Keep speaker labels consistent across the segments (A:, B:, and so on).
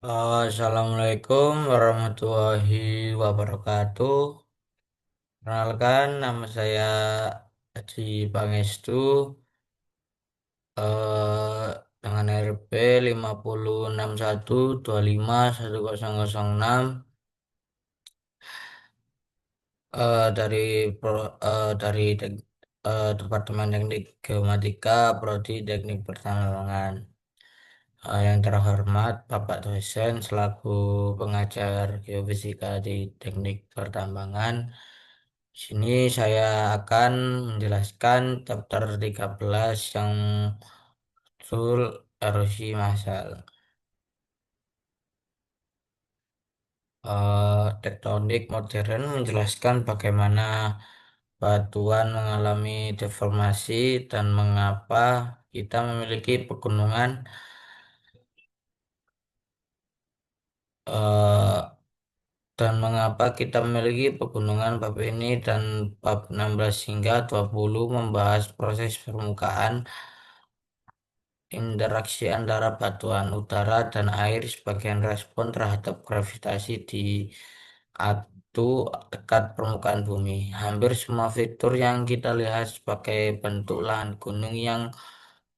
A: Assalamualaikum warahmatullahi wabarakatuh. Perkenalkan, nama saya Haji Pangestu eh, dengan RP 50612510006 dari Departemen Teknik Geomatika Prodi Teknik Pertambangan. Yang terhormat Bapak dosen selaku pengajar geofisika di Teknik Pertambangan. Di sini saya akan menjelaskan chapter 13 yang judul erosi massal. Tektonik modern menjelaskan bagaimana batuan mengalami deformasi dan mengapa kita memiliki pegunungan eh, dan mengapa kita memiliki pegunungan bab ini dan bab 16 hingga 20 membahas proses permukaan, interaksi antara batuan udara dan air sebagai respon terhadap gravitasi di atu dekat permukaan bumi. Hampir semua fitur yang kita lihat sebagai bentuk lahan gunung yang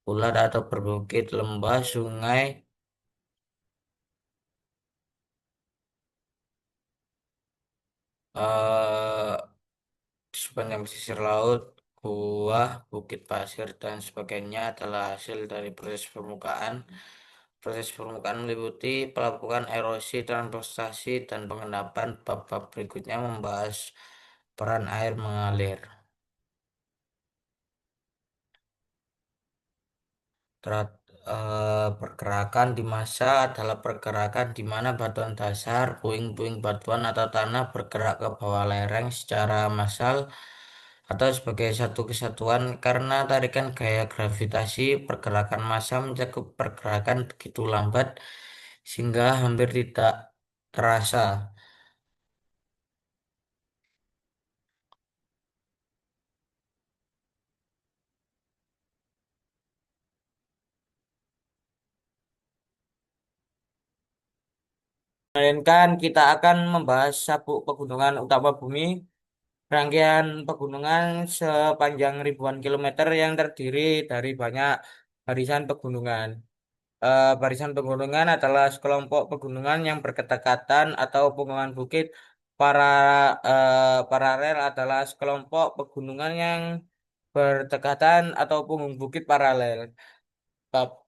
A: bulat atau berbukit, lembah, sungai, eh, di sepanjang pesisir laut, gua, bukit pasir, dan sebagainya adalah hasil dari proses permukaan. Proses permukaan meliputi pelapukan erosi, transportasi, dan pengendapan. Bab-bab berikutnya membahas peran air mengalir. Pergerakan di massa adalah pergerakan di mana batuan dasar, puing-puing batuan atau tanah bergerak ke bawah lereng secara massal atau sebagai satu kesatuan karena tarikan gaya gravitasi. Pergerakan massa mencakup pergerakan begitu lambat sehingga hampir tidak terasa, melainkan kita akan membahas sabuk pegunungan utama bumi, rangkaian pegunungan sepanjang ribuan kilometer yang terdiri dari banyak barisan pegunungan. Barisan pegunungan adalah sekelompok pegunungan yang berdekatan atau pegunungan bukit. Para paralel adalah sekelompok pegunungan yang berdekatan atau punggung bukit paralel. Dap-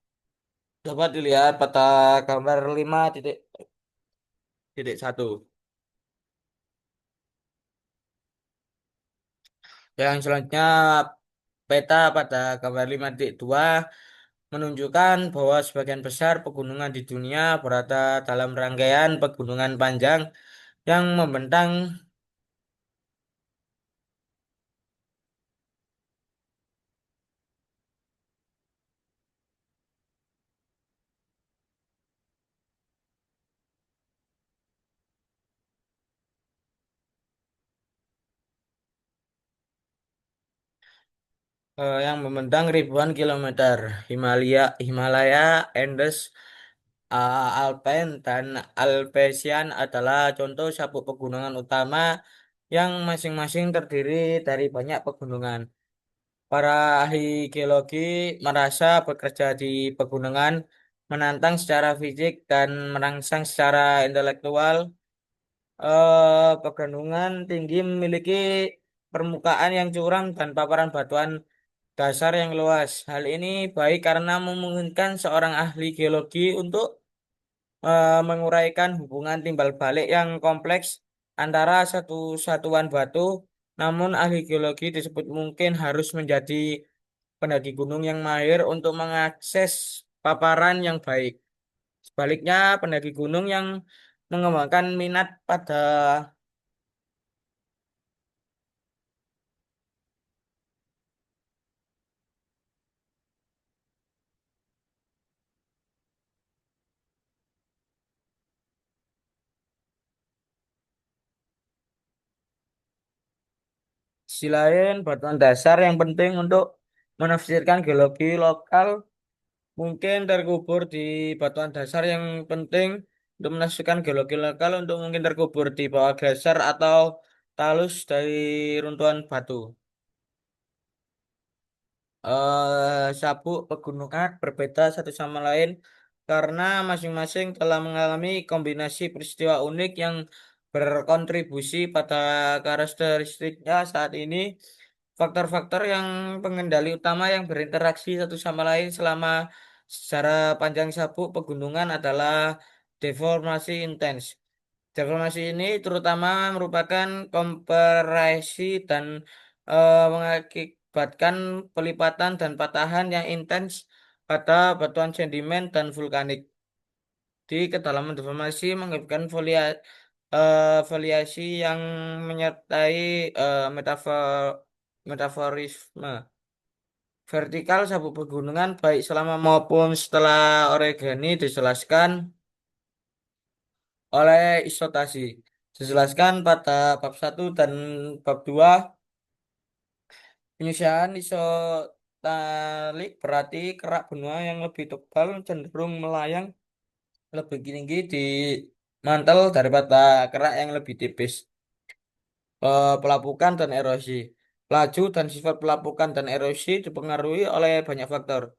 A: Dapat dilihat pada gambar 5.1. Yang selanjutnya peta pada gambar 5.2 menunjukkan bahwa sebagian besar pegunungan di dunia berada dalam rangkaian pegunungan panjang yang membentang, ribuan kilometer. Himalaya, Andes, Alpine, dan Alpesian adalah contoh sabuk pegunungan utama yang masing-masing terdiri dari banyak pegunungan. Para ahli geologi merasa bekerja di pegunungan menantang secara fisik dan merangsang secara intelektual. Pegunungan tinggi memiliki permukaan yang curam dan paparan batuan dasar yang luas. Hal ini baik karena memungkinkan seorang ahli geologi untuk menguraikan hubungan timbal balik yang kompleks antara satu satuan batu. Namun ahli geologi disebut mungkin harus menjadi pendaki gunung yang mahir untuk mengakses paparan yang baik. Sebaliknya, pendaki gunung yang mengembangkan minat pada sisi lain, batuan dasar yang penting untuk menafsirkan geologi lokal mungkin terkubur di batuan dasar yang penting. untuk menyaksikan geologi lokal untuk mungkin terkubur di bawah gletser atau talus dari runtuhan batu. Sabuk pegunungan berbeda satu sama lain karena masing-masing telah mengalami kombinasi peristiwa unik yang berkontribusi pada karakteristiknya saat ini. Faktor-faktor yang pengendali utama yang berinteraksi satu sama lain selama sejarah panjang sabuk pegunungan adalah deformasi intens. Deformasi ini terutama merupakan kompresi dan mengakibatkan pelipatan dan patahan yang intens pada batuan sedimen dan vulkanik. Di kedalaman deformasi mengakibatkan foliasi yang menyertai metaforisme. Vertikal sabuk pegunungan baik selama maupun setelah orogeni dijelaskan oleh isotasi. Dijelaskan pada bab satu dan bab 2 penyusian isotalik berarti kerak benua yang lebih tebal cenderung melayang lebih tinggi di mantel daripada kerak yang lebih tipis. Pelapukan dan erosi. Laju dan sifat pelapukan dan erosi dipengaruhi oleh banyak faktor,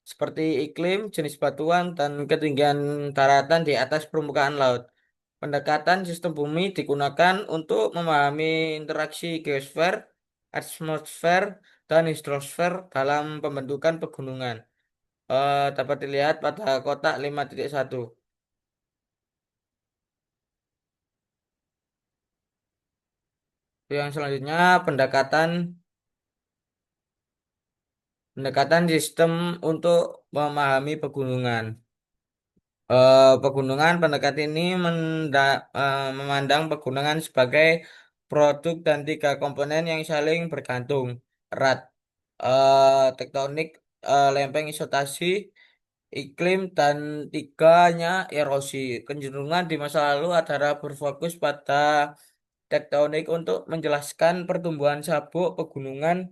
A: seperti iklim, jenis batuan, dan ketinggian daratan di atas permukaan laut. Pendekatan sistem bumi digunakan untuk memahami interaksi geosfer, atmosfer, dan hidrosfer dalam pembentukan pegunungan. Dapat dilihat pada kotak 5.1. Yang selanjutnya pendekatan pendekatan sistem untuk memahami pegunungan. Pegunungan pendekat ini memandang pegunungan sebagai produk dan tiga komponen yang saling bergantung erat. Tektonik, lempeng isotasi, iklim, dan tiganya erosi. Kecenderungan di masa lalu adalah berfokus pada tektonik untuk menjelaskan pertumbuhan sabuk pegunungan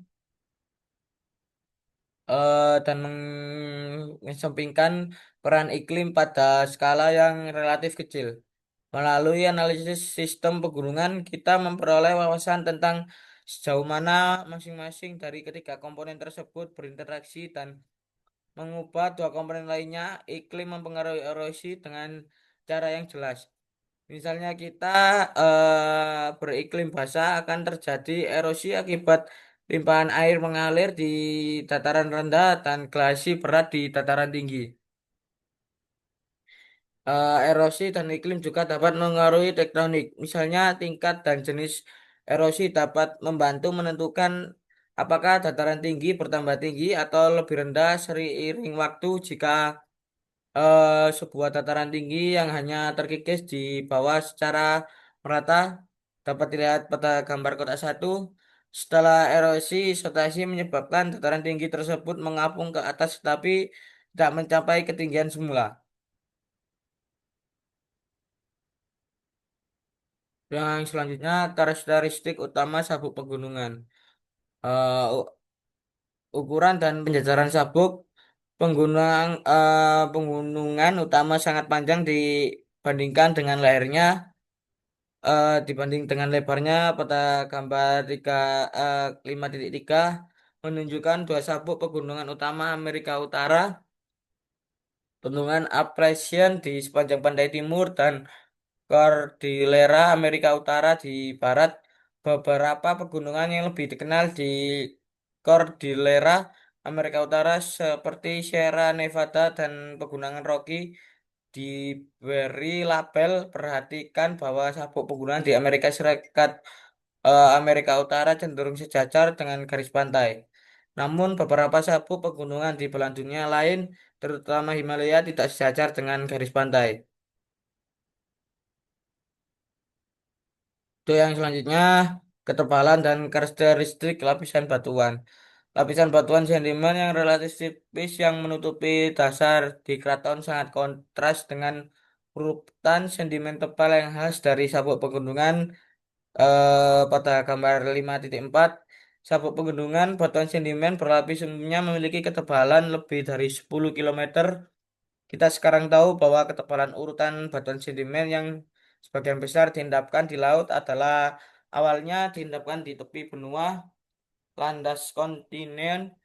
A: dan mengesampingkan peran iklim pada skala yang relatif kecil. Melalui analisis sistem pegunungan, kita memperoleh wawasan tentang sejauh mana masing-masing dari ketiga komponen tersebut berinteraksi dan mengubah dua komponen lainnya. Iklim mempengaruhi erosi dengan cara yang jelas. Misalnya kita beriklim basah akan terjadi erosi akibat limpahan air mengalir di dataran rendah dan gelasi berat di dataran tinggi. Erosi dan iklim juga dapat mengaruhi tektonik. Misalnya tingkat dan jenis erosi dapat membantu menentukan apakah dataran tinggi bertambah tinggi atau lebih rendah seiring waktu jika sebuah dataran tinggi yang hanya terkikis di bawah secara merata dapat dilihat pada gambar kotak satu. Setelah erosi, sotasi menyebabkan dataran tinggi tersebut mengapung ke atas tetapi tidak mencapai ketinggian semula. Yang selanjutnya karakteristik utama sabuk pegunungan. U- Ukuran dan penjajaran sabuk pegunungan utama sangat panjang dibandingkan dengan lehernya, dibanding dengan lebarnya pada gambar 5.3 menunjukkan dua sabuk pegunungan utama Amerika Utara, pegunungan Appalachian di sepanjang pantai timur dan Cordillera Amerika Utara di barat. Beberapa pegunungan yang lebih dikenal di Cordillera Amerika Utara seperti Sierra Nevada dan Pegunungan Rocky diberi label. Perhatikan bahwa sabuk pegunungan di Amerika Serikat, Amerika Utara cenderung sejajar dengan garis pantai. Namun beberapa sabuk pegunungan di belahan dunia lain, terutama Himalaya, tidak sejajar dengan garis pantai. Itu yang selanjutnya ketebalan dan karakteristik lapisan batuan. Lapisan batuan sedimen yang relatif tipis yang menutupi dasar di keraton sangat kontras dengan urutan sedimen tebal yang khas dari sabuk pegunungan. Pada gambar 5.4 sabuk pegunungan batuan sedimen berlapis umumnya memiliki ketebalan lebih dari 10 km Kita sekarang tahu bahwa ketebalan urutan batuan sedimen yang sebagian besar diendapkan di laut adalah awalnya diendapkan di tepi benua, landas kontinen,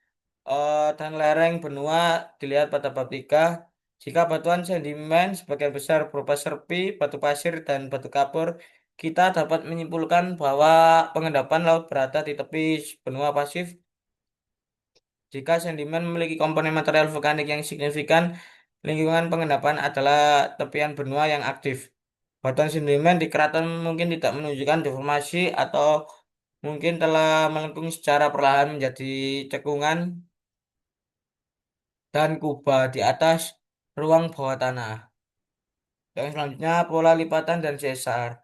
A: dan lereng benua dilihat pada bab 3. Jika batuan sedimen sebagian besar berupa serpi, batu pasir, dan batu kapur, kita dapat menyimpulkan bahwa pengendapan laut berada di tepi benua pasif. Jika sedimen memiliki komponen material vulkanik yang signifikan, lingkungan pengendapan adalah tepian benua yang aktif. Batuan sedimen di keraton mungkin tidak menunjukkan deformasi atau mungkin telah melengkung secara perlahan menjadi cekungan dan kuba di atas ruang bawah tanah. Yang selanjutnya pola lipatan dan sesar.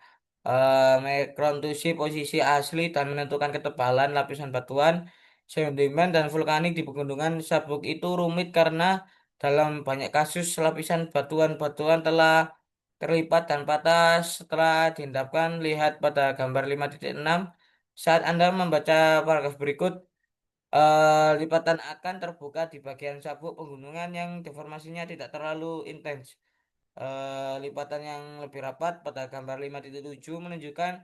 A: Mekrontusi posisi asli dan menentukan ketebalan lapisan batuan, sedimen dan vulkanik di pegunungan sabuk itu rumit karena dalam banyak kasus lapisan batuan-batuan telah terlipat dan patah setelah diendapkan. Lihat pada gambar 5.6. Saat Anda membaca paragraf berikut, lipatan akan terbuka di bagian sabuk pegunungan yang deformasinya tidak terlalu intens. Lipatan yang lebih rapat pada gambar 5.7 menunjukkan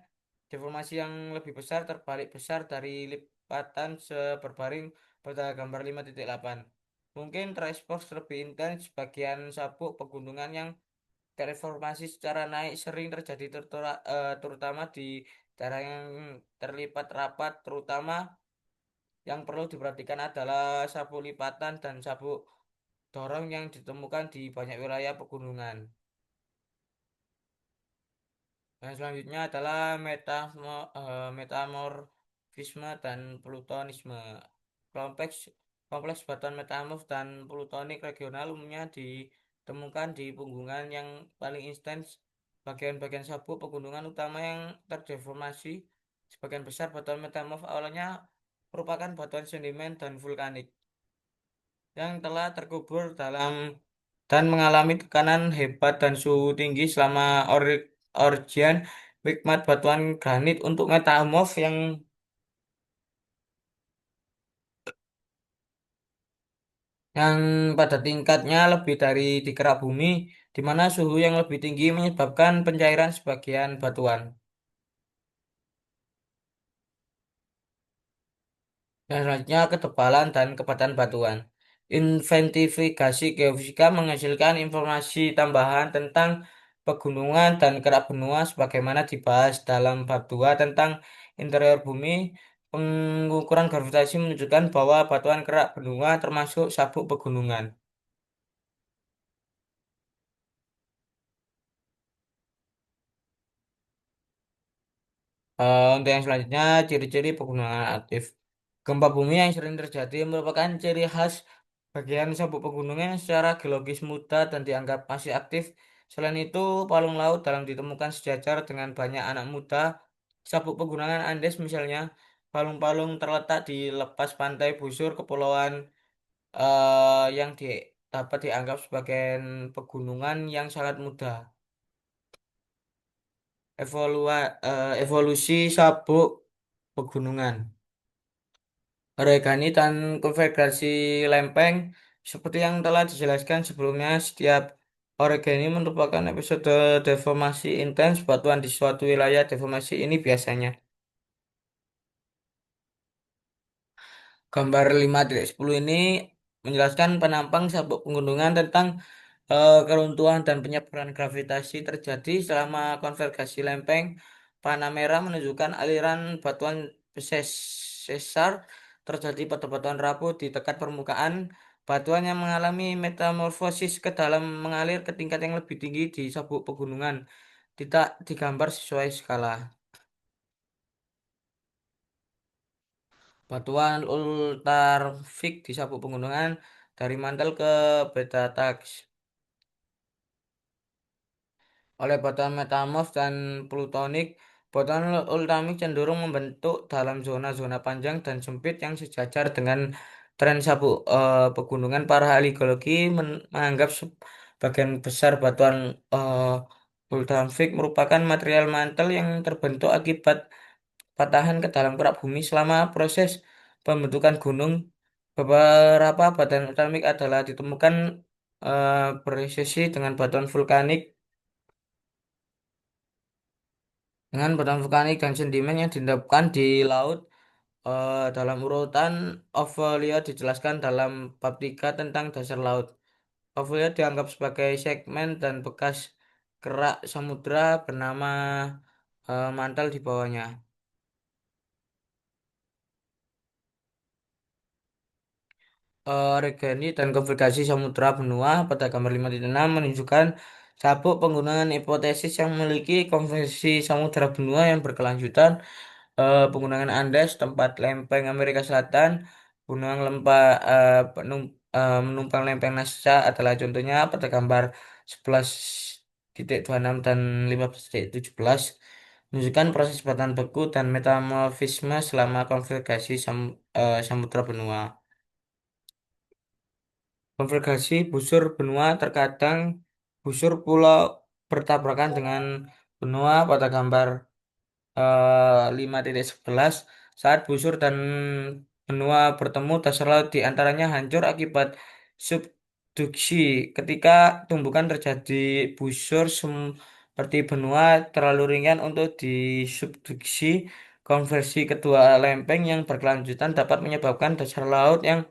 A: deformasi yang lebih besar terbalik besar dari lipatan seberbaring pada gambar 5.8. Mungkin terekspos lebih intens bagian sabuk pegunungan yang terdeformasi secara naik sering terjadi terutama di daerah yang terlipat rapat. Terutama yang perlu diperhatikan adalah sabuk lipatan dan sabuk dorong yang ditemukan di banyak wilayah pegunungan. Yang selanjutnya adalah metamorfisme dan plutonisme. Kompleks kompleks batuan metamorf dan plutonik regional umumnya ditemukan di punggungan yang paling intens. Bagian-bagian sabuk pegunungan utama yang terdeformasi. Sebagian besar batuan metamorf awalnya merupakan batuan sedimen dan vulkanik yang telah terkubur dalam dan mengalami tekanan hebat dan suhu tinggi selama orgian Wigmat batuan granit untuk metamorf yang pada tingkatnya lebih dari di kerak bumi, di mana suhu yang lebih tinggi menyebabkan pencairan sebagian batuan. Dan selanjutnya ketebalan dan kepadatan batuan. Inventifikasi geofisika menghasilkan informasi tambahan tentang pegunungan dan kerak benua sebagaimana dibahas dalam bab 2 tentang interior bumi. Pengukuran gravitasi menunjukkan bahwa batuan kerak benua termasuk sabuk pegunungan. Untuk yang selanjutnya, ciri-ciri pegunungan aktif. Gempa bumi yang sering terjadi merupakan ciri khas bagian sabuk pegunungan yang secara geologis muda dan dianggap masih aktif. Selain itu, palung laut dalam ditemukan sejajar dengan banyak anak muda. Sabuk pegunungan Andes misalnya, palung-palung terletak di lepas pantai busur kepulauan yang dapat dianggap sebagai pegunungan yang sangat muda. Evolusi sabuk pegunungan. Oregani dan konfigurasi lempeng seperti yang telah dijelaskan sebelumnya, setiap origami merupakan episode deformasi intens batuan di suatu wilayah. Deformasi ini biasanya gambar 5.10 ini menjelaskan penampang sabuk pegunungan tentang keruntuhan dan penyebaran gravitasi terjadi selama konvergasi lempeng. Panah merah menunjukkan aliran batuan sesar terjadi pada batuan rapuh di dekat permukaan. Batuan yang mengalami metamorfosis ke dalam mengalir ke tingkat yang lebih tinggi di sabuk pegunungan. Tidak digambar sesuai skala. Batuan ultrafik di sabuk pegunungan dari mantel ke beta tax. Oleh batuan metamorf dan plutonik, batuan ultamik cenderung membentuk dalam zona-zona panjang dan sempit yang sejajar dengan tren sabuk pegunungan. Para ahli geologi menganggap sebagian besar batuan ultramik merupakan material mantel yang terbentuk akibat patahan ke dalam kerak bumi selama proses pembentukan gunung. Beberapa batuan ultramik adalah ditemukan Presisi dengan batuan vulkanik dan sedimen yang diendapkan di laut dalam urutan Ophelia dijelaskan dalam bab 3 tentang dasar laut. Ophelia dianggap sebagai segmen dan bekas kerak samudra bernama mantel di bawahnya. Regani dan Konfigurasi Samudra Benua pada gambar 5.6 menunjukkan sabuk penggunaan hipotesis yang memiliki konversi samudra benua yang berkelanjutan, penggunaan Andes, tempat lempeng Amerika Selatan, gunung lempah menumpang lempeng NASA adalah contohnya pada gambar 11.26 dan 15.17 menunjukkan proses batuan beku dan metamorfisme selama konfigurasi samudra benua. Konvergasi busur benua terkadang busur pulau bertabrakan dengan benua pada gambar 5.11 saat busur dan benua bertemu dasar laut di antaranya hancur akibat subduksi. Ketika tumbukan terjadi busur seperti benua terlalu ringan untuk disubduksi, konversi kedua lempeng yang berkelanjutan dapat menyebabkan dasar laut yang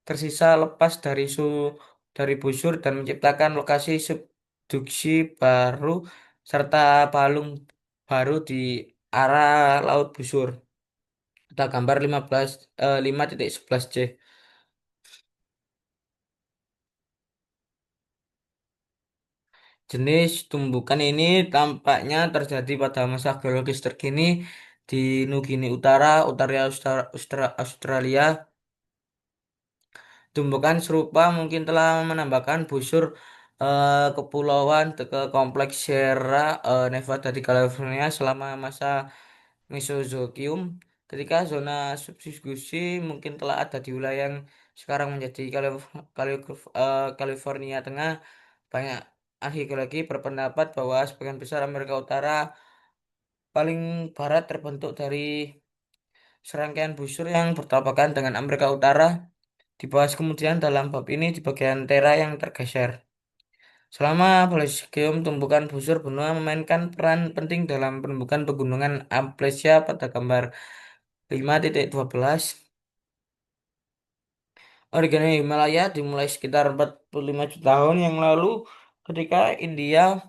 A: tersisa lepas dari busur dan menciptakan lokasi subduksi baru serta palung baru di arah laut busur. Kita gambar 5.11 C. Jenis tumbukan ini tampaknya terjadi pada masa geologis terkini di Nugini Utara, Australia. Tumbukan serupa mungkin telah menambahkan busur kepulauan ke kompleks Sierra Nevada di California selama masa Mesozoikum. Ketika zona subduksi mungkin telah ada di wilayah yang sekarang menjadi California Tengah. Banyak ahli geologi berpendapat bahwa sebagian besar Amerika Utara paling barat terbentuk dari serangkaian busur yang bertabrakan dengan Amerika Utara. Dibahas kemudian dalam bab ini di bagian tera yang tergeser. Selama Paleozoikum, tumbukan busur benua memainkan peran penting dalam penumbukan pegunungan Appalachia pada gambar 5.12. Origami Himalaya dimulai sekitar 45 juta tahun yang lalu ketika India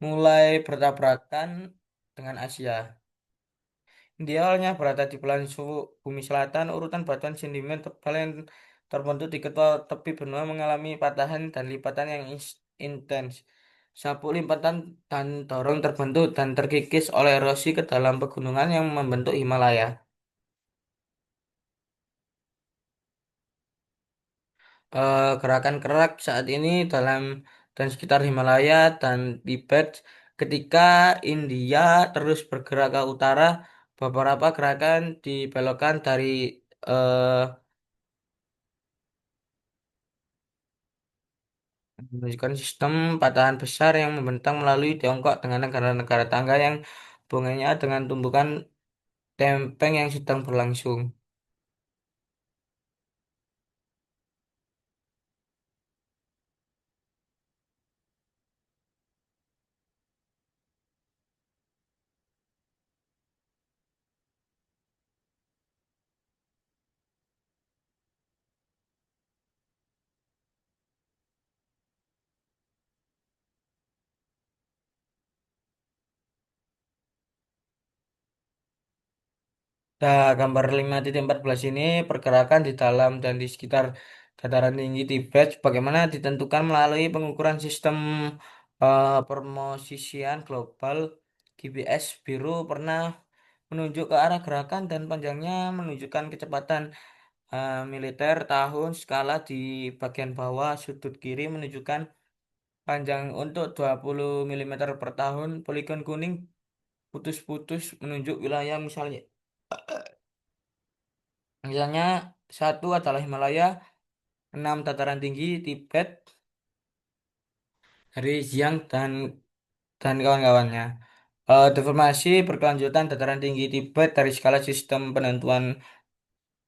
A: mulai bertabrakan dengan Asia. India awalnya berada di belahan suhu bumi selatan, urutan batuan sedimen tebal yang terbentuk di ketua tepi benua mengalami patahan dan lipatan yang intens. Sabuk lipatan dan dorong terbentuk dan terkikis oleh erosi ke dalam pegunungan yang membentuk Himalaya. Gerakan kerak saat ini dalam dan sekitar Himalaya dan Tibet ketika India terus bergerak ke utara, beberapa gerakan dibelokkan dari eh, menunjukkan sistem patahan besar yang membentang melalui Tiongkok dengan negara-negara tangga yang hubungannya dengan tumbukan tempeng yang sedang berlangsung. Nah, gambar 5.14 ini pergerakan di dalam dan di sekitar dataran tinggi Tibet bagaimana ditentukan melalui pengukuran sistem permosisian global GPS biru pernah menunjuk ke arah gerakan dan panjangnya menunjukkan kecepatan militer tahun skala di bagian bawah sudut kiri menunjukkan panjang untuk 20 mm per tahun poligon kuning putus-putus menunjuk wilayah misalnya satu adalah Himalaya, enam dataran tinggi Tibet dari Xiang dan kawan-kawannya. Deformasi berkelanjutan dataran tinggi Tibet dari skala sistem penentuan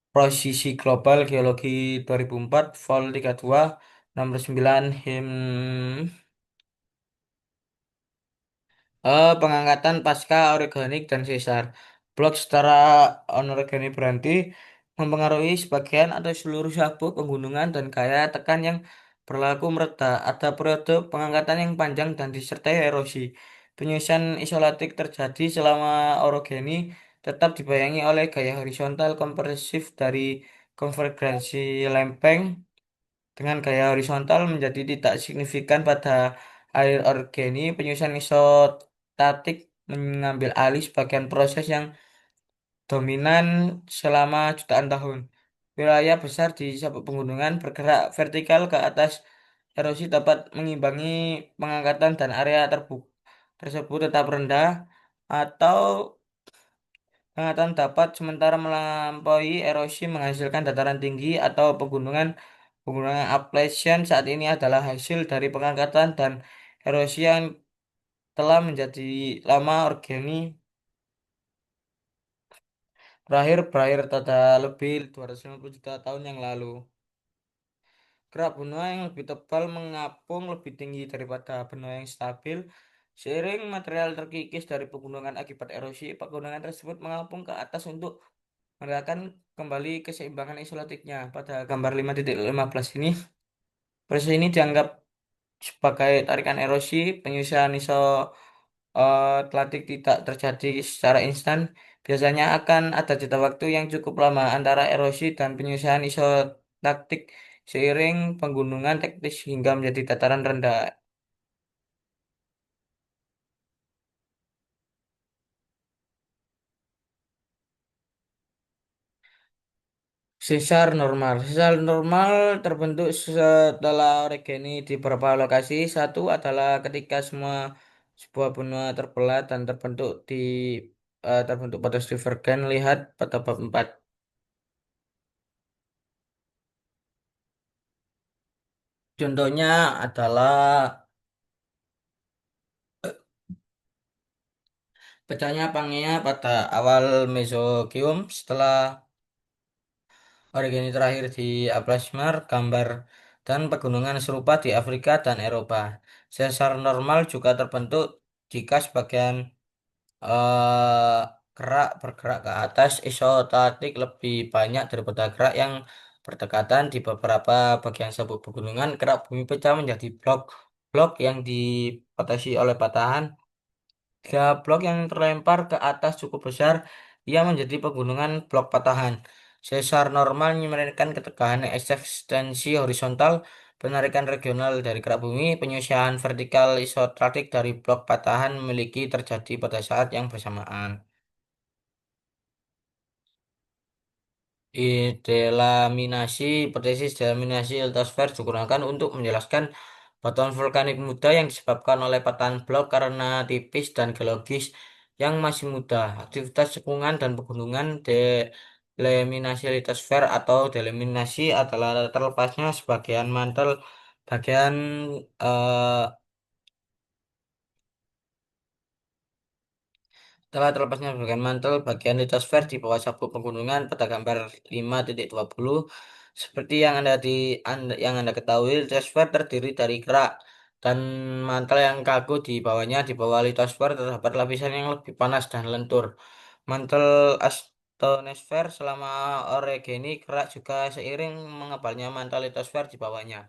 A: posisi global geologi 2004 Vol 32 Nomor 9 pengangkatan pasca organik dan sesar. Blok setara anorganik berarti mempengaruhi sebagian atau seluruh sabuk pegunungan dan gaya tekan yang berlaku merata. Ada periode pengangkatan yang panjang dan disertai erosi. Penyusuan isolatik terjadi selama orogeni tetap dibayangi oleh gaya horizontal kompresif dari konvergensi lempeng dengan gaya horizontal menjadi tidak signifikan pada air organi. Penyusuan isostatik mengambil alih sebagian proses yang dominan selama jutaan tahun. Wilayah besar di sabuk pegunungan bergerak vertikal ke atas. Erosi dapat mengimbangi pengangkatan dan area tersebut tetap rendah atau pengangkatan dapat sementara melampaui erosi menghasilkan dataran tinggi atau pegunungan. Pegunungan Appalachian saat ini adalah hasil dari pengangkatan dan erosi yang telah menjadi lama organi berakhir pada lebih 250 juta tahun yang lalu. Kerak benua yang lebih tebal mengapung lebih tinggi daripada benua yang stabil. Seiring material terkikis dari pegunungan akibat erosi, pegunungan tersebut mengapung ke atas untuk menegakkan kembali keseimbangan isolatiknya. Pada gambar 5.15 ini, proses ini dianggap sebagai tarikan erosi. Penyusian isoklatik tidak terjadi secara instan. Biasanya akan ada jeda waktu yang cukup lama antara erosi dan penyusian isotaktik seiring penggunungan teknis hingga menjadi dataran rendah. Sesar normal terbentuk setelah orogeny di beberapa lokasi. Satu adalah ketika semua sebuah benua terbelah dan terbentuk pada divergen. Lihat pada bab 4. Contohnya adalah pecahnya Pangea pada awal Mesozoikum setelah orogeny terakhir di Aplasmar, gambar dan pegunungan serupa di Afrika dan Eropa. Sesar normal juga terbentuk jika sebagian eh, gerak bergerak ke atas isostatik lebih banyak daripada gerak yang berdekatan di beberapa bagian sabuk pegunungan. Gerak bumi pecah menjadi blok-blok yang dibatasi oleh patahan. Jika blok yang terlempar ke atas cukup besar, ia menjadi pegunungan blok patahan. Sesar normal memberikan ketegangan eksistensi horizontal, penarikan regional dari gerak bumi, penyusian vertikal isostatik dari blok patahan memiliki terjadi pada saat yang bersamaan. Delaminasi, hipotesis delaminasi litosfer digunakan untuk menjelaskan batuan vulkanik muda yang disebabkan oleh patahan blok karena tipis dan geologis yang masih muda. Aktivitas cekungan dan pegunungan delaminasi litosfer atau delaminasi adalah terlepasnya sebagian mantel bagian eh, Setelah terlepasnya bagian mantel, bagian litosfer di bawah sabuk pegunungan pada gambar 5.20, seperti yang Anda ketahui, litosfer terdiri dari kerak dan mantel yang kaku di bawahnya. Di bawah litosfer terdapat lapisan yang lebih panas dan lentur. Mantel astonosfer selama orogeny kerak juga seiring mengebalnya mantel litosfer di bawahnya.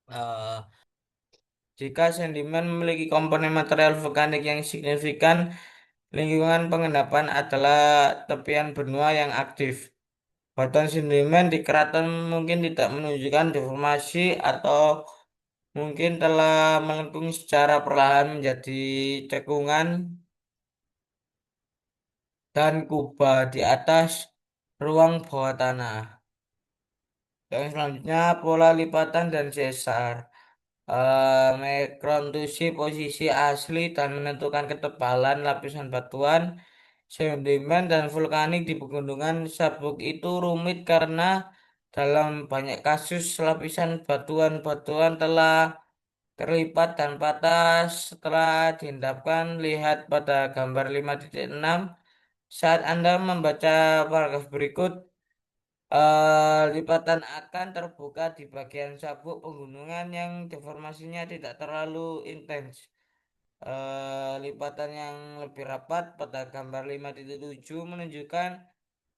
A: Eh, Jika sedimen memiliki komponen material vulkanik yang signifikan, lingkungan pengendapan adalah tepian benua yang aktif. Batuan sedimen di keraton mungkin tidak menunjukkan deformasi atau mungkin telah melengkung secara perlahan menjadi cekungan dan kuba di atas ruang bawah tanah. Yang selanjutnya pola lipatan dan sesar. Mekrontusi posisi asli dan menentukan ketebalan lapisan batuan, sedimen dan vulkanik di pegunungan sabuk itu rumit karena dalam banyak kasus lapisan batuan-batuan telah terlipat dan patah setelah diendapkan. Lihat pada gambar 5.6 saat Anda membaca paragraf berikut. Lipatan akan terbuka di bagian sabuk pegunungan yang deformasinya tidak terlalu intens. Lipatan yang lebih rapat pada gambar 5.7 menunjukkan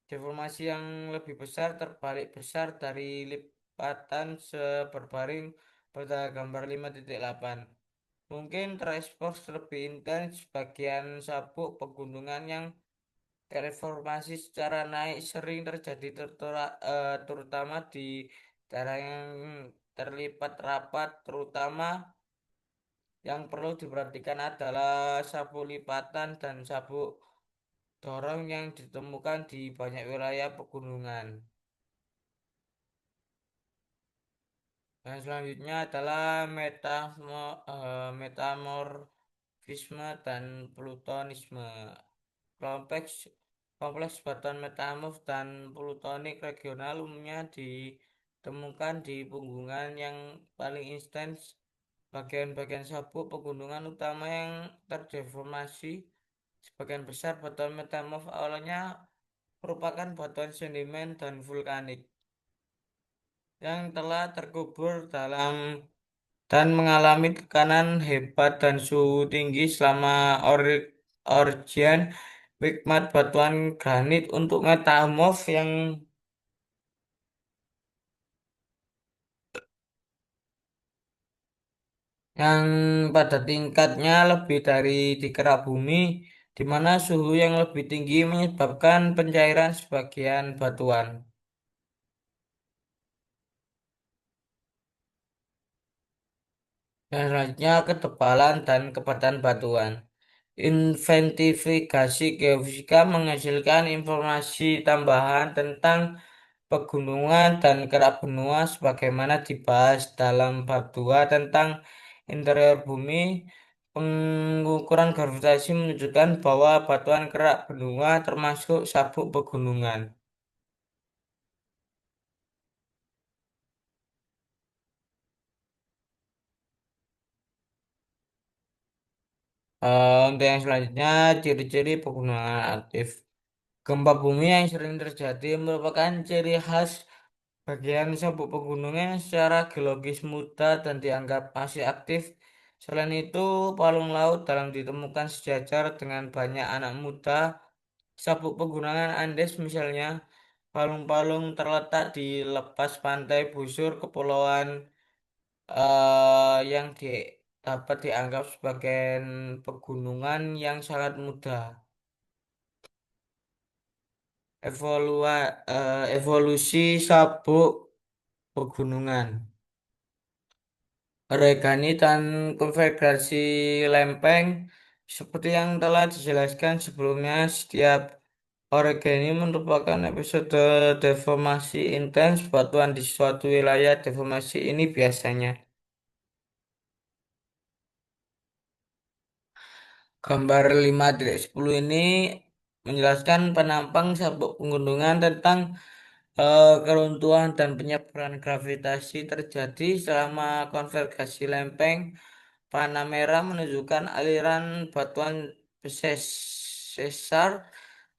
A: deformasi yang lebih besar terbalik besar dari lipatan seberbaring pada gambar 5.8. Mungkin terekspos lebih intens bagian sabuk pegunungan yang reformasi secara naik sering terjadi terutama di daerah yang terlipat rapat, terutama yang perlu diperhatikan adalah sabuk lipatan dan sabuk dorong yang ditemukan di banyak wilayah pegunungan. Dan selanjutnya adalah metamorfisme dan plutonisme. Kompleks kompleks batuan metamorf dan plutonik regional umumnya ditemukan di pegunungan yang paling intens. Bagian-bagian sabuk pegunungan utama yang terdeformasi. Sebagian besar batuan metamorf awalnya merupakan batuan sedimen dan vulkanik yang telah terkubur dalam dan mengalami tekanan hebat dan suhu tinggi selama orgian Wigmat batuan granit untuk metamorf yang pada tingkatnya lebih dari di kerak bumi, di mana suhu yang lebih tinggi menyebabkan pencairan sebagian batuan. Dan selanjutnya ketebalan dan kepadatan batuan. Inventifikasi geofisika menghasilkan informasi tambahan tentang pegunungan dan kerak benua sebagaimana dibahas dalam bab 2 tentang interior bumi. Pengukuran gravitasi menunjukkan bahwa batuan kerak benua termasuk sabuk pegunungan. Untuk yang selanjutnya, ciri-ciri pegunungan aktif. Gempa bumi yang sering terjadi merupakan ciri khas bagian sabuk pegunungan yang secara geologis muda dan dianggap masih aktif. Selain itu, palung laut dalam ditemukan sejajar dengan banyak anak muda. Sabuk pegunungan Andes misalnya, palung-palung terletak di lepas pantai busur kepulauan yang dapat dianggap sebagai pegunungan yang sangat muda. Evolusi sabuk pegunungan. Oregani dan konfederasi lempeng seperti yang telah dijelaskan sebelumnya, setiap origami merupakan episode deformasi intens batuan di suatu wilayah. Deformasi ini biasanya gambar 5.10 ini menjelaskan penampang sabuk pegunungan tentang keruntuhan dan penyebaran gravitasi terjadi selama konvergasi lempeng. Panah merah menunjukkan aliran batuan sesar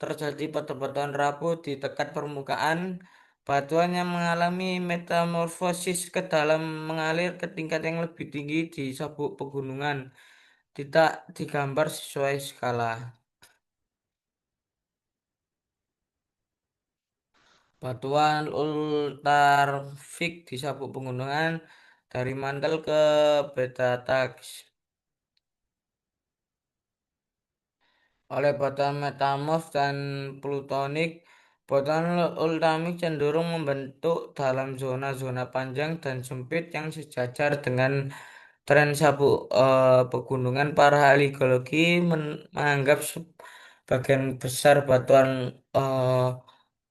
A: terjadi pada batuan rapuh di dekat permukaan. Batuan yang mengalami metamorfosis ke dalam mengalir ke tingkat yang lebih tinggi di sabuk pegunungan. Tidak digambar sesuai skala. Batuan ultrafik di sabuk pegunungan dari mantel ke beta tax oleh batuan metamorf dan plutonik. Batuan ultramik cenderung membentuk dalam zona-zona panjang dan sempit yang sejajar dengan tren sabuk pegunungan. Para ahli geologi menganggap sebagian besar batuan eh,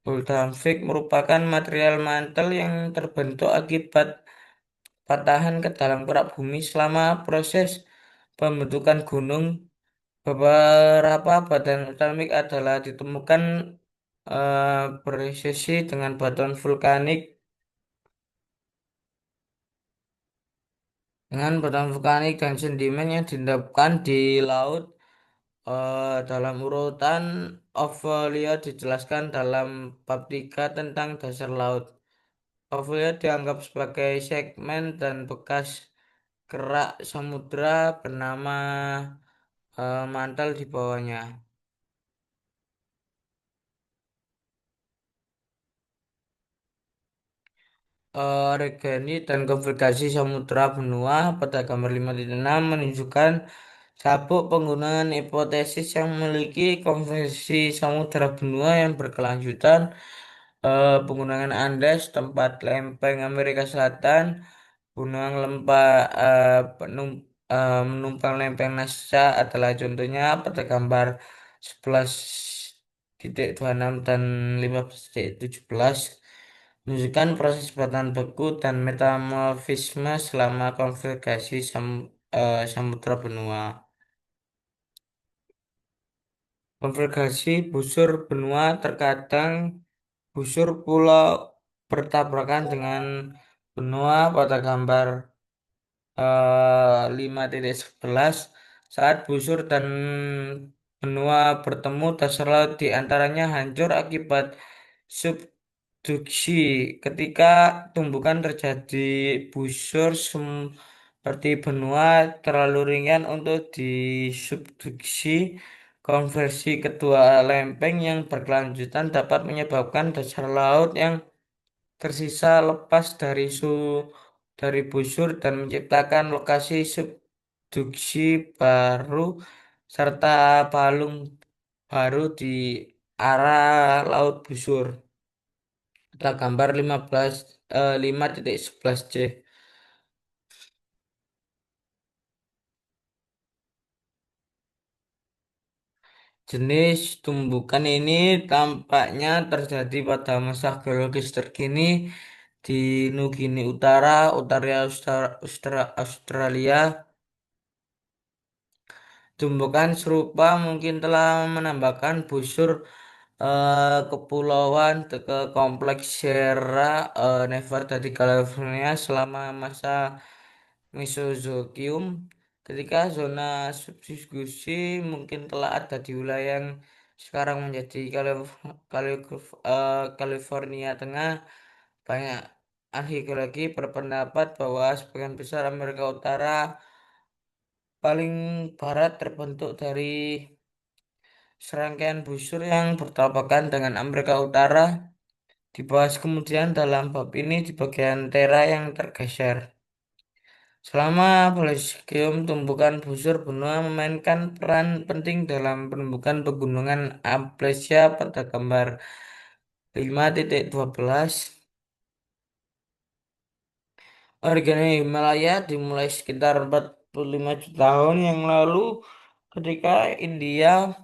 A: Vulcanfik merupakan material mantel yang terbentuk akibat patahan ke dalam kerak bumi selama proses pembentukan gunung. Beberapa badan vulkanik adalah ditemukan beresesi dengan batuan vulkanik dan sedimen yang diendapkan di laut. Dalam urutan Ophelia dijelaskan dalam bab 3 tentang dasar laut. Ophelia dianggap sebagai segmen dan bekas kerak samudra bernama mantel di bawahnya. Regeni dan konfigurasi samudra benua pada gambar 5.6 menunjukkan sabuk penggunaan hipotesis yang memiliki konversi samudra benua yang berkelanjutan. Penggunaan Andes, tempat lempeng Amerika Selatan, Gunung Lembah menumpang lempeng NASA adalah contohnya pada gambar 11.26 dan 15.17 menunjukkan proses batuan beku dan metamorfisme selama konvergasi samudra benua. Konvergasi busur benua terkadang busur pulau bertabrakan dengan benua pada gambar 5.11 saat busur dan benua bertemu dasar laut di antaranya hancur akibat subduksi. Ketika tumbukan terjadi busur seperti benua terlalu ringan untuk disubduksi. Konversi kedua lempeng yang berkelanjutan dapat menyebabkan dasar laut yang tersisa lepas dari busur dan menciptakan lokasi subduksi baru serta palung baru di arah laut busur. Pada gambar 5.11 C. Jenis tumbukan ini tampaknya terjadi pada masa geologis terkini di Nugini Utara, Australia. Tumbukan serupa mungkin telah menambahkan busur kepulauan ke kompleks Sierra Nevada di California selama masa Mesozoikum. Ketika zona subduksi mungkin telah ada di wilayah yang sekarang menjadi California Tengah. Banyak ahli geologi berpendapat bahwa sebagian besar Amerika Utara paling barat terbentuk dari serangkaian busur yang bertabrakan dengan Amerika Utara. Dibahas kemudian dalam bab ini di bagian tera yang tergeser. Selama Paleozoikum, tumbukan busur benua memainkan peran penting dalam penumbukan pegunungan Appalachia pada gambar 5.12. Origami Himalaya dimulai sekitar 45 juta tahun yang lalu ketika India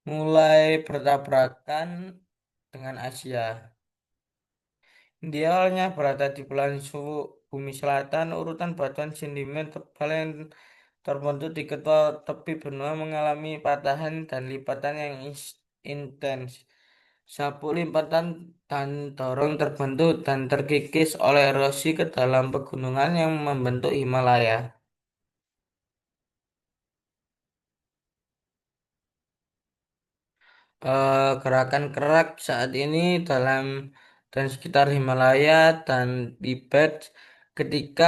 A: mulai bertabrakan dengan Asia. India awalnya berada di belahan bumi selatan, urutan batuan sedimen tebal yang terbentuk di ketua tepi benua mengalami patahan dan lipatan yang intens. Sabuk lipatan dan dorong terbentuk dan terkikis oleh erosi ke dalam pegunungan yang membentuk Himalaya. Gerakan kerak saat ini dalam dan sekitar Himalaya dan Tibet ketika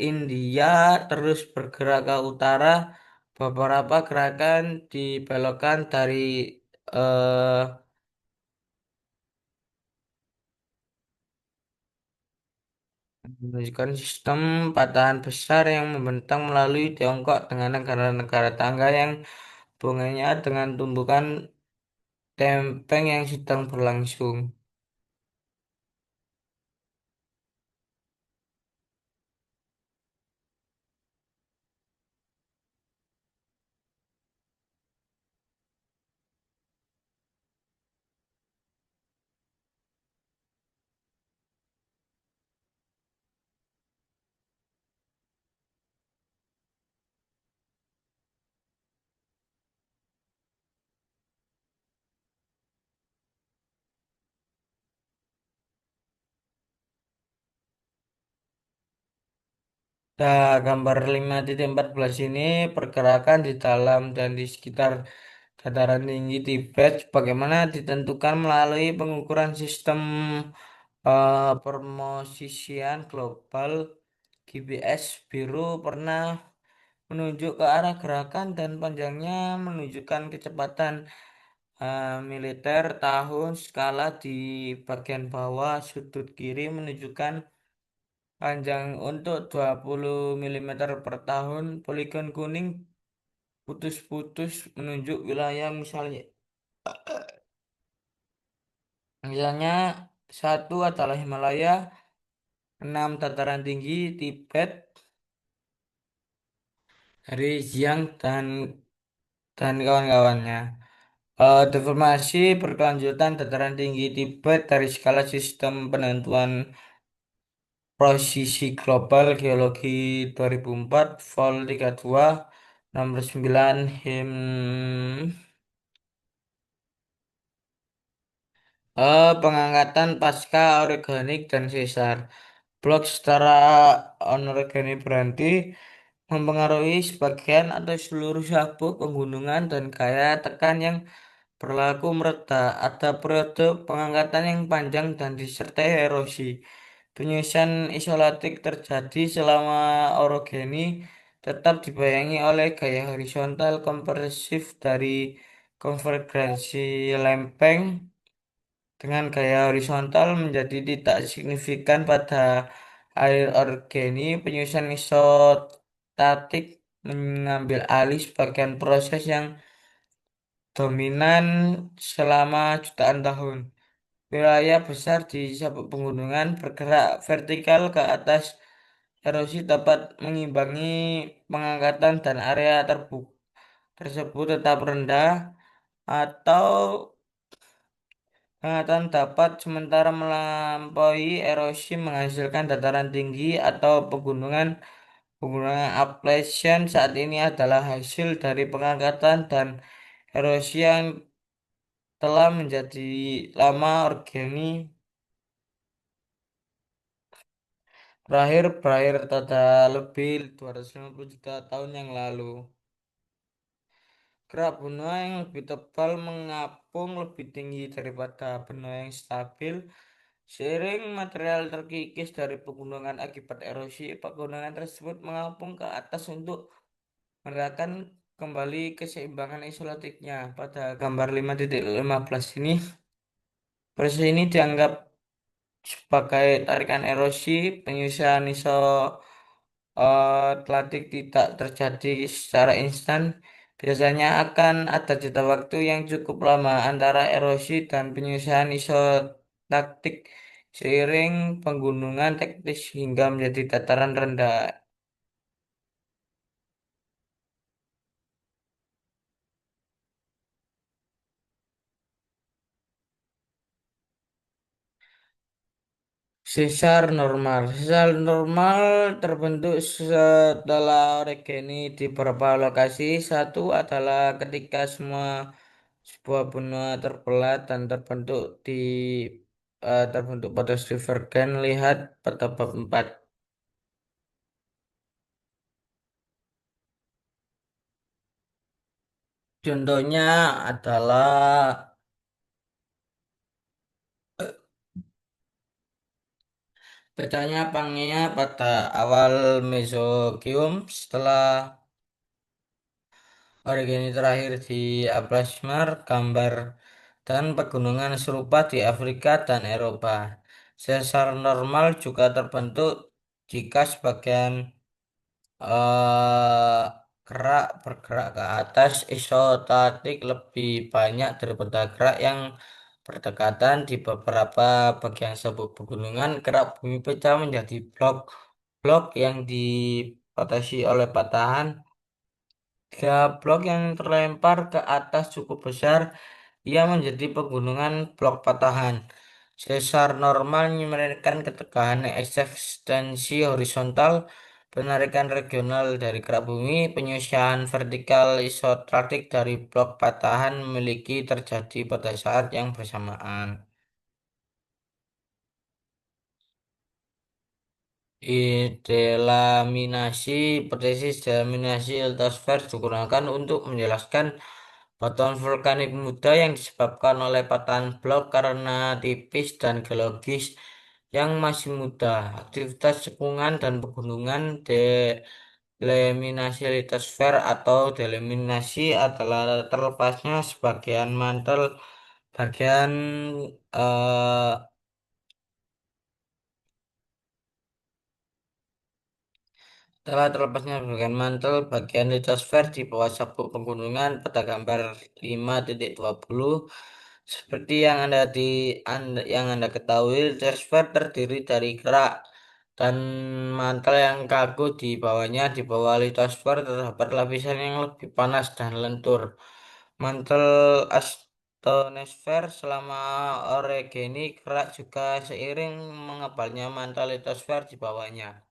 A: India terus bergerak ke utara, beberapa gerakan dibelokkan dari eh, menunjukkan sistem patahan besar yang membentang melalui Tiongkok dengan negara-negara tangga yang hubungannya dengan tumbukan tempeng yang sedang berlangsung. Nah, gambar 5.14 ini pergerakan di dalam dan di sekitar dataran tinggi Tibet bagaimana ditentukan melalui pengukuran sistem permosisian global GBS biru pernah menunjuk ke arah gerakan dan panjangnya menunjukkan kecepatan militer tahun skala di bagian bawah sudut kiri menunjukkan panjang untuk 20 mm per tahun. Poligon kuning putus-putus menunjuk wilayah misalnya satu adalah Himalaya, enam dataran tinggi Tibet dari Xiang dan kawan-kawannya. Deformasi berkelanjutan dataran tinggi Tibet dari skala sistem penentuan posisi global geologi 2004 Vol 32 nomor 9 pengangkatan pasca organik dan sesar. Blok setara anorganik berhenti mempengaruhi sebagian atau seluruh sabuk pegunungan dan gaya tekan yang berlaku merata. Ada periode pengangkatan yang panjang dan disertai erosi. Penyusutan isolatik terjadi selama orogeni tetap dibayangi oleh gaya horizontal kompresif dari konvergensi lempeng dengan gaya horizontal menjadi tidak signifikan pada air organi. Penyusutan isostatik mengambil alih sebagian proses yang dominan selama jutaan tahun. Wilayah besar di sabuk pegunungan bergerak vertikal ke atas. Erosi dapat mengimbangi pengangkatan dan area tersebut tetap rendah atau pengangkatan dapat sementara melampaui erosi menghasilkan dataran tinggi atau pegunungan. Pegunungan Appalachian saat ini adalah hasil dari pengangkatan dan erosi yang telah menjadi lama organi berakhir pada lebih 250 juta tahun yang lalu. Kerak benua yang lebih tebal mengapung lebih tinggi daripada benua yang stabil. Seiring material terkikis dari pegunungan akibat erosi, pegunungan tersebut mengapung ke atas untuk meredakan kembali keseimbangan isolatiknya. Pada gambar 5.15 ini, proses ini dianggap sebagai tarikan erosi, penyusian isoklatik tidak terjadi secara instan. Biasanya akan ada jeda waktu yang cukup lama antara erosi dan penyusian isotaktik seiring penggunungan teknis hingga menjadi dataran rendah. Sesar normal terbentuk setelah orogeny di beberapa lokasi. Satu adalah ketika semua sebuah benua terbelah dan terbentuk pada divergen. Lihat pada bab 4. Contohnya adalah petanya Pangea pada awal Mesozoikum setelah origami terakhir di Aplasmar, gambar dan pegunungan serupa di Afrika dan Eropa. Sesar normal juga terbentuk Jika sebagian eh, gerak bergerak ke atas, isostatik lebih banyak daripada gerak yang berdekatan di beberapa bagian sebuah pegunungan. Gerak bumi pecah menjadi blok-blok yang dibatasi oleh patahan. Jika blok yang terlempar ke atas cukup besar, ia menjadi pegunungan blok patahan. Sesar normal memberikan ketegangan eksistensi horizontal, penarikan regional dari kerak bumi, penyusian vertikal isostatik dari blok patahan memiliki terjadi pada saat yang bersamaan. Delaminasi, hipotesis delaminasi litosfer digunakan untuk menjelaskan batuan vulkanik muda yang disebabkan oleh patahan blok karena tipis dan geologis yang masih muda. Aktivitas cekungan dan pegunungan delaminasi litosfer atau delaminasi adalah terlepasnya sebagian mantel bagian eh, Setelah terlepasnya bagian mantel, bagian litosfer di bawah sabuk pegunungan pada gambar 5.20 seperti yang Anda ketahui, litosfer terdiri dari kerak dan mantel yang kaku di bawahnya. Di bawah litosfer terdapat lapisan yang lebih panas dan lentur. Mantel astonosfer selama orogeni kerak juga seiring mengebalnya mantel litosfer di bawahnya.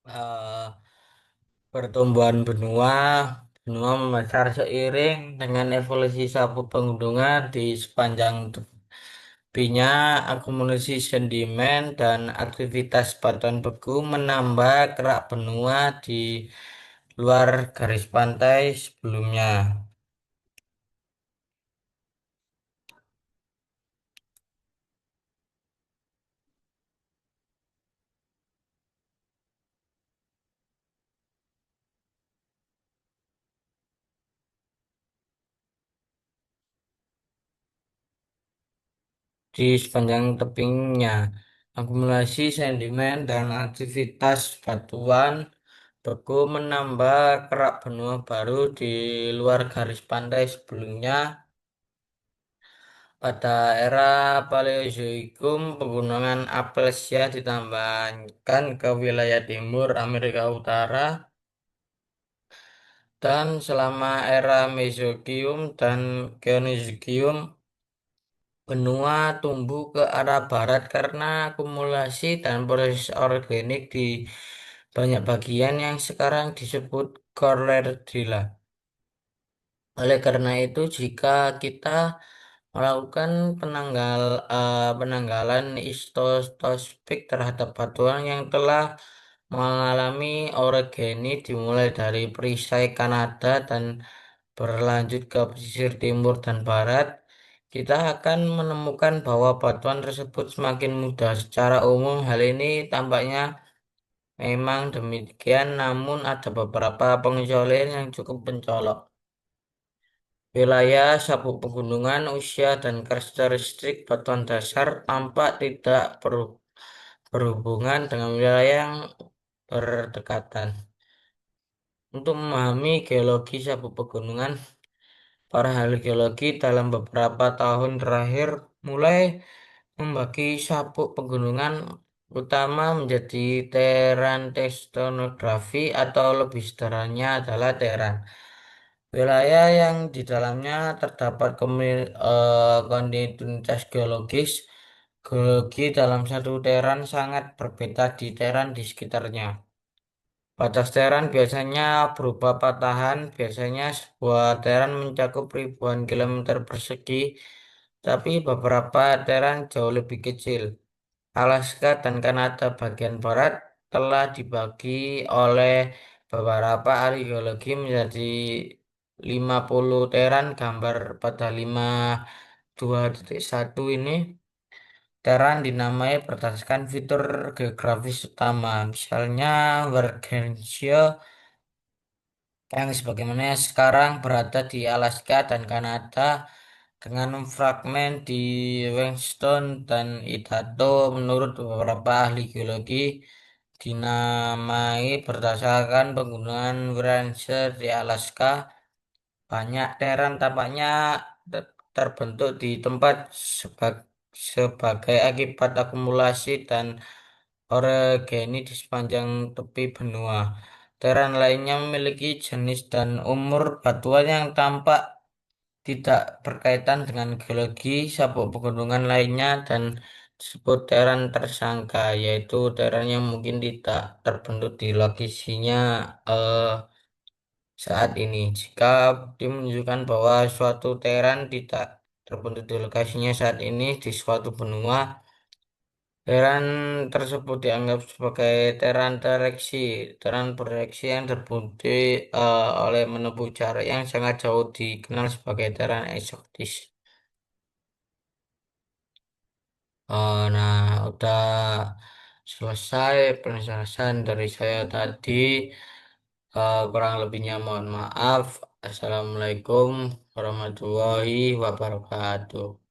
A: Eh, Pertumbuhan benua, benua membesar seiring dengan evolusi sapu pegunungan di sepanjang tepinya, akumulasi sedimen dan aktivitas batuan beku menambah kerak benua di luar garis pantai sebelumnya. Di sepanjang tebingnya, akumulasi sedimen dan aktivitas batuan beku menambah kerak benua baru di luar garis pantai sebelumnya. Pada era Paleozoikum, pegunungan Appalachia ditambahkan ke wilayah timur Amerika Utara, dan selama era Mesozoikum dan Kenozoikum, benua tumbuh ke arah barat karena akumulasi dan proses organik di banyak bagian yang sekarang disebut Cordillera. Oleh karena itu, jika kita melakukan penanggalan istososfik terhadap batuan yang telah mengalami orogeni dimulai dari perisai Kanada dan berlanjut ke pesisir timur dan barat, kita akan menemukan bahwa batuan tersebut semakin mudah. Secara umum, hal ini tampaknya memang demikian, namun ada beberapa pengecualian yang cukup mencolok. Wilayah sabuk pegunungan, usia, dan karakteristik batuan dasar tampak tidak berhubungan dengan wilayah yang berdekatan. Untuk memahami geologi sabuk pegunungan, para ahli geologi dalam beberapa tahun terakhir mulai membagi sabuk pegunungan utama menjadi teran tektonografi atau lebih sederhananya adalah teran. Wilayah yang di dalamnya terdapat kontinuitas geologis. Geologi dalam satu teran sangat berbeda di teran di sekitarnya. Batas teran biasanya berupa patahan. Biasanya sebuah teran mencakup ribuan kilometer persegi, tapi beberapa teran jauh lebih kecil. Alaska dan Kanada bagian barat telah dibagi oleh beberapa ahli geologi menjadi 50 teran. Gambar pada 52.1 ini, teran dinamai berdasarkan fitur geografis utama, misalnya Wargensio yang sebagaimana sekarang berada di Alaska dan Kanada, dengan fragmen di Wellington dan Idaho. Menurut beberapa ahli geologi, dinamai berdasarkan penggunaan Wrangell di Alaska. Banyak teran tampaknya terbentuk di tempat sebagai akibat akumulasi dan orogeni di sepanjang tepi benua. Teran lainnya memiliki jenis dan umur batuan yang tampak tidak berkaitan dengan geologi sabuk pegunungan lainnya dan disebut teran tersangka, yaitu teran yang mungkin tidak terbentuk di lokasinya eh, saat ini. Jika bukti menunjukkan bahwa suatu teran tidak terbentuk di lokasinya saat ini di suatu benua, teran tersebut dianggap sebagai teran tereksi. Teran bereaksi yang terbukti oleh menempuh jarak yang sangat jauh dikenal sebagai teran eksotis. Nah, udah selesai penjelasan dari saya tadi. Kurang lebihnya mohon maaf. Assalamualaikum warahmatullahi wabarakatuh.